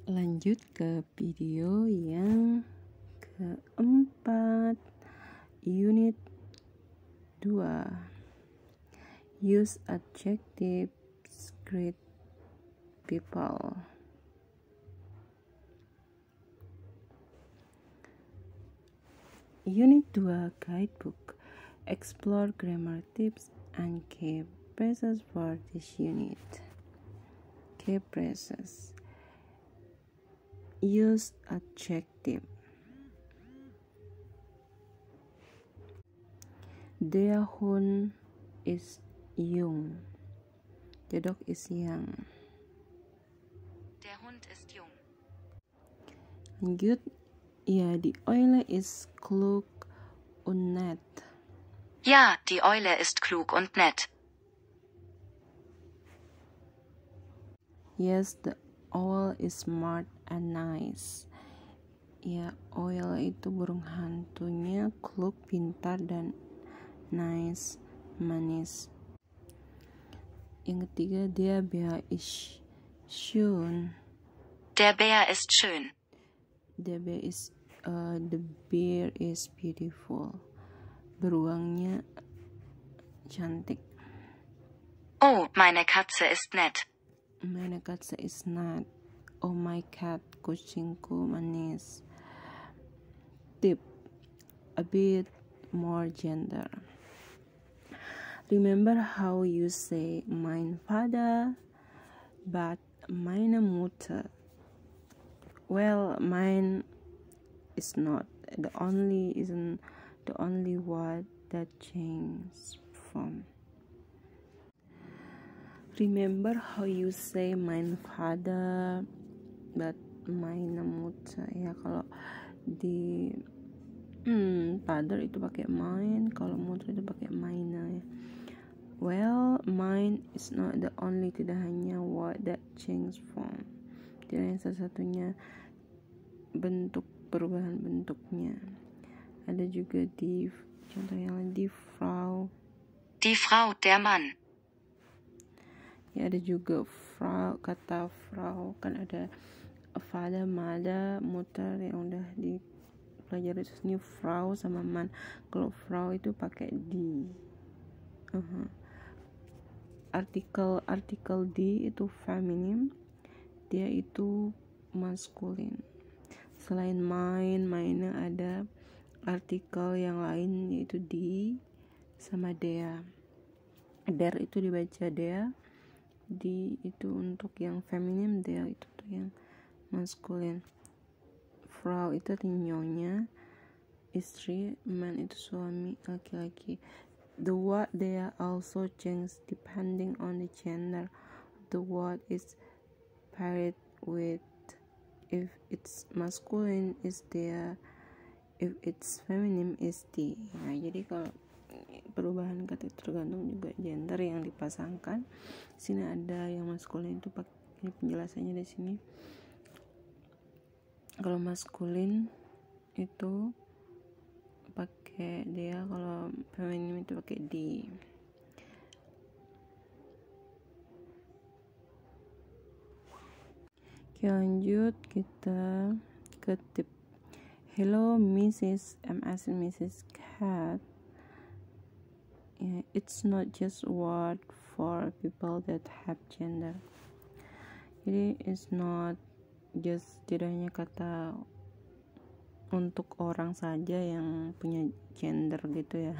Lanjut ke video yang keempat, unit 2. Use adjectives greet people. Unit 2 guidebook. Explore grammar tips and key phrases for this unit. Key phrases. Use adjective. Der Hund ist jung. The dog is young. Der Hund ist jung. Lanjut. Ja, die Eule ist klug und nett. Ja, die Eule ist klug und nett. Yes, the owl is smart and nice. Ya, owl itu burung hantunya, klug, pintar, dan nice, manis. Yang ketiga, der Bär ist schön. Der Bär ist schön. The bear is beautiful. Beruangnya cantik. Oh, meine Katze ist nett. Meine Katze is nett. Oh my cat, kucingku manis. Tip, a bit more gender. Remember how you say mein Vater, but meine Mutter. Well, mine is not isn't the only word that changes from. Remember how you say mein Vater, but meine Mutter. Ya, kalau di father itu pakai mein, kalau mutter itu pakai meine. Ya. Well, mine is not the only, tidak hanya word that change form. Tidak hanya satu-satunya perubahan bentuknya. Ada juga die, contoh yang lain, die Frau. Die Frau, der Mann. Ya, ada juga Frau, kata Frau, kan ada Vater, Mother, Mutter yang udah dipelajari. Terus ini Frau sama Man. Kalau Frau itu pakai die. Artikel die itu feminim, dia itu maskulin. Selain meine ada artikel yang lain, yaitu die sama der. Der itu dibaca der, die itu untuk yang feminim, der itu untuk yang maskulin. Frau itu nyonya, istri, man itu suami, laki-laki. The word there also changes depending on the gender. The word is paired with, if it's masculine is there, if it's feminine is the. Nah, jadi kalau perubahan kata itu tergantung juga gender yang dipasangkan. Sini ada yang maskulin itu ini penjelasannya di sini. Kalau maskulin itu pakai dia, kalau feminim itu pakai di. Oke, lanjut kita ke tip. Hello Mrs. I'm asking Mrs. Cat. It's not just a word for people that have gender. Jadi it's not just, tidak hanya kata untuk orang saja yang punya gender gitu ya,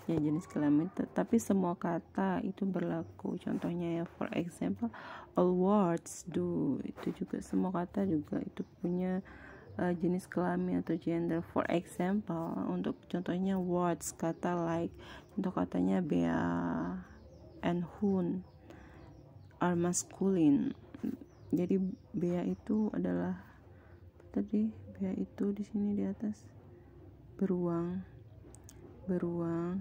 punya jenis kelamin, tapi semua kata itu berlaku. Contohnya ya, for example, all words do, itu juga semua kata juga itu punya jenis kelamin atau gender. For example, untuk contohnya words, kata like, contoh katanya Bea and Hun are masculine. Jadi Bea itu adalah apa tadi? Bea itu di sini di atas beruang,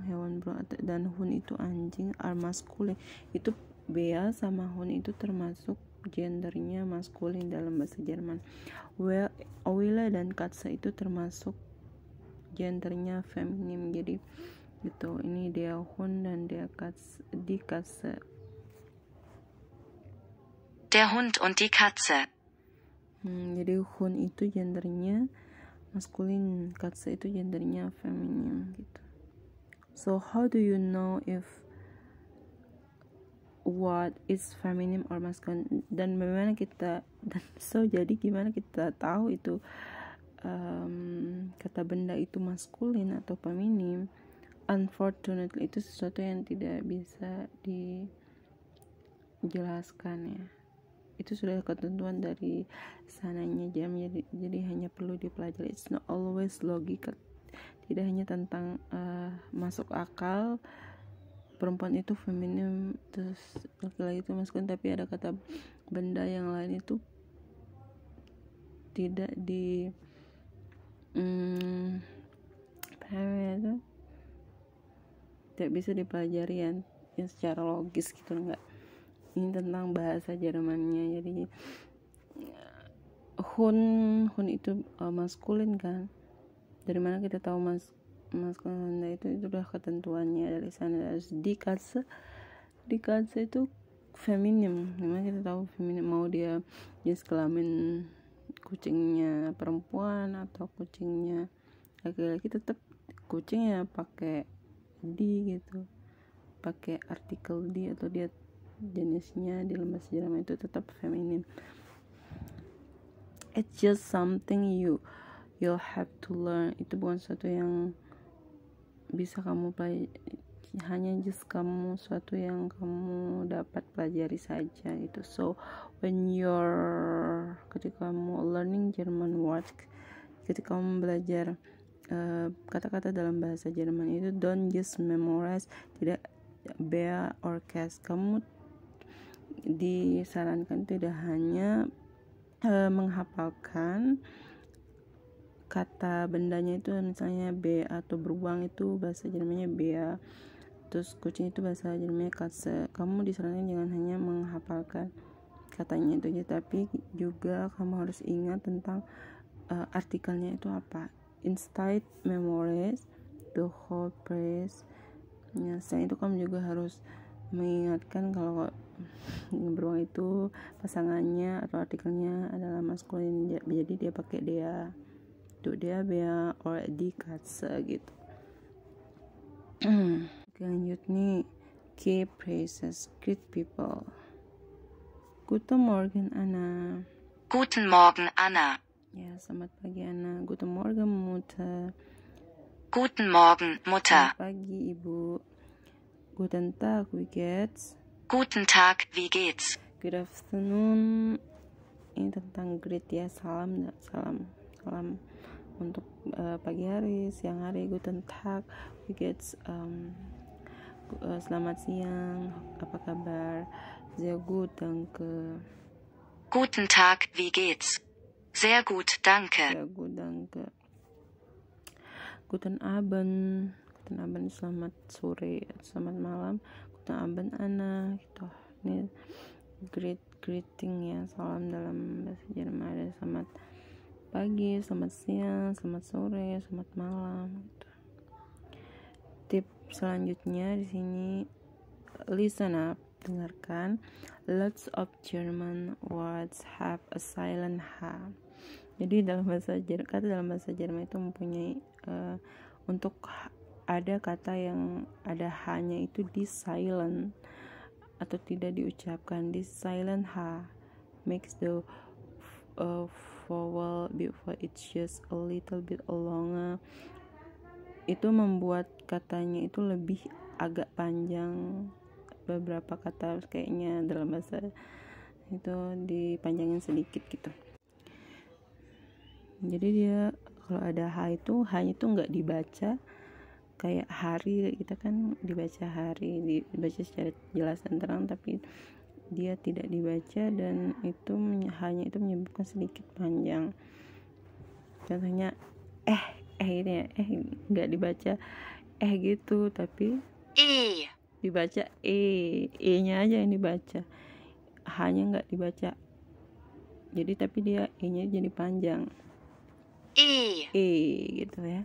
hewan beruang, dan Hun itu anjing, are masculine. Itu Bea sama Hun itu termasuk gendernya maskulin dalam bahasa Jerman. Eule dan Katze itu termasuk gendernya feminim. Jadi gitu, ini der Hund dan die Katze. Der Hund und die Katze. Jadi hun itu gendernya maskulin, katse itu gendernya feminim gitu. So how do you know if what is feminine or masculine, dan bagaimana kita jadi gimana kita tahu itu kata benda itu maskulin atau feminim? Unfortunately itu sesuatu yang tidak bisa dijelaskan ya, itu sudah ketentuan dari sananya jadi hanya perlu dipelajari. It's not always logika, tidak hanya tentang masuk akal perempuan itu feminim terus laki-laki itu maskulin, tapi ada kata benda yang lain itu tidak di tidak bisa dipelajari yang secara logis gitu, enggak. Ini tentang bahasa Jermannya. Jadi hun itu maskulin kan, dari mana kita tahu maskulin? Itu udah ketentuannya dari sana. Di katse itu feminim, gimana kita tahu feminim? Mau dia jenis kelamin kucingnya perempuan atau kucingnya laki-laki, tetap kucingnya pakai di gitu, pakai artikel di, atau dia jenisnya di dalam bahasa Jerman itu tetap feminim. It's just something you'll have to learn. Itu bukan sesuatu yang bisa kamu pelajari, hanya just sesuatu yang kamu dapat pelajari saja gitu. So when ketika kamu learning German words, ketika kamu belajar kata-kata dalam bahasa Jerman itu, don't just memorize, tidak bear or cast. Kamu disarankan tidak hanya menghafalkan kata bendanya itu, misalnya be atau beruang itu bahasa Jermannya bea, terus kucing itu bahasa Jermannya katze. Kamu disarankan jangan hanya menghafalkan katanya itu aja, tapi juga kamu harus ingat tentang artikelnya itu apa. Instead memorize the whole phrase. Ya, selain itu kamu juga harus mengingatkan kalau beruang itu pasangannya atau artikelnya adalah maskulin, jadi dia pakai dia, itu dia bea or di katze gitu. Lanjut nih, key phrases, greet people. Guten Morgen Anna. Guten Morgen, Anna. Ya, selamat pagi Anna. Guten Morgen Mutter. Guten Morgen, Mutter. Selamat pagi Ibu. Guten Tag, wie geht's? Guten Tag, wie geht's? Good afternoon. Ini tentang greet ya, salam untuk pagi hari, siang hari. Guten Tag, wie geht's? Selamat siang, apa kabar? Sehr gut, danke. Guten Tag, wie geht's? Sehr gut, danke. Sehr gut, danke. Guten Abend. Guten Abend, selamat sore, selamat malam. Guten Abend, Anna. Gitu. Ini greeting ya, salam dalam bahasa Jerman. Ada selamat pagi, selamat siang, selamat sore, selamat malam. Gitu. Tip selanjutnya di sini, listen up, dengarkan. Lots of German words have a silent H. Jadi dalam bahasa Jerman itu mempunyai untuk ada kata yang ada H-nya itu di silent atau tidak diucapkan. Di silent H makes the vowel before it's just a little bit longer. Itu membuat katanya itu lebih agak panjang. Beberapa kata kayaknya dalam bahasa itu dipanjangin sedikit gitu. Jadi dia kalau ada H itu nggak dibaca kayak hari, kita kan dibaca hari, dibaca secara jelas dan terang, tapi dia tidak dibaca dan itu hanya itu menyebabkan sedikit panjang. Contohnya ini ya, nggak dibaca gitu, tapi dibaca nya aja yang dibaca, hanya nggak dibaca. Jadi tapi dia nya jadi panjang, gitu ya.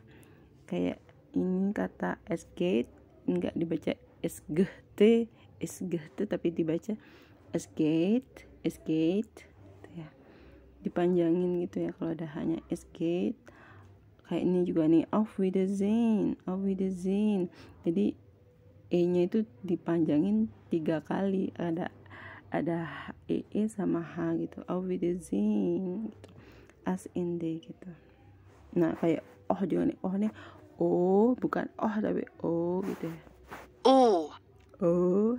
Kayak ini kata esgate nggak dibaca esgate tapi dibaca esgate gitu ya. dipanjangin gitu ya. Kalau ada hanya es geht, kayak ini juga nih, auf Wiedersehen, auf Wiedersehen. Jadi e-nya itu dipanjangin 3 kali, ada ee sama h gitu, auf Wiedersehen gitu, as ende gitu. Nah kayak oh juga nih, oh nih oh bukan oh tapi oh gitu ya. Oh, Oh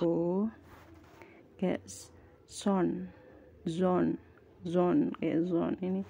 oh, kayak zone kayak zone ini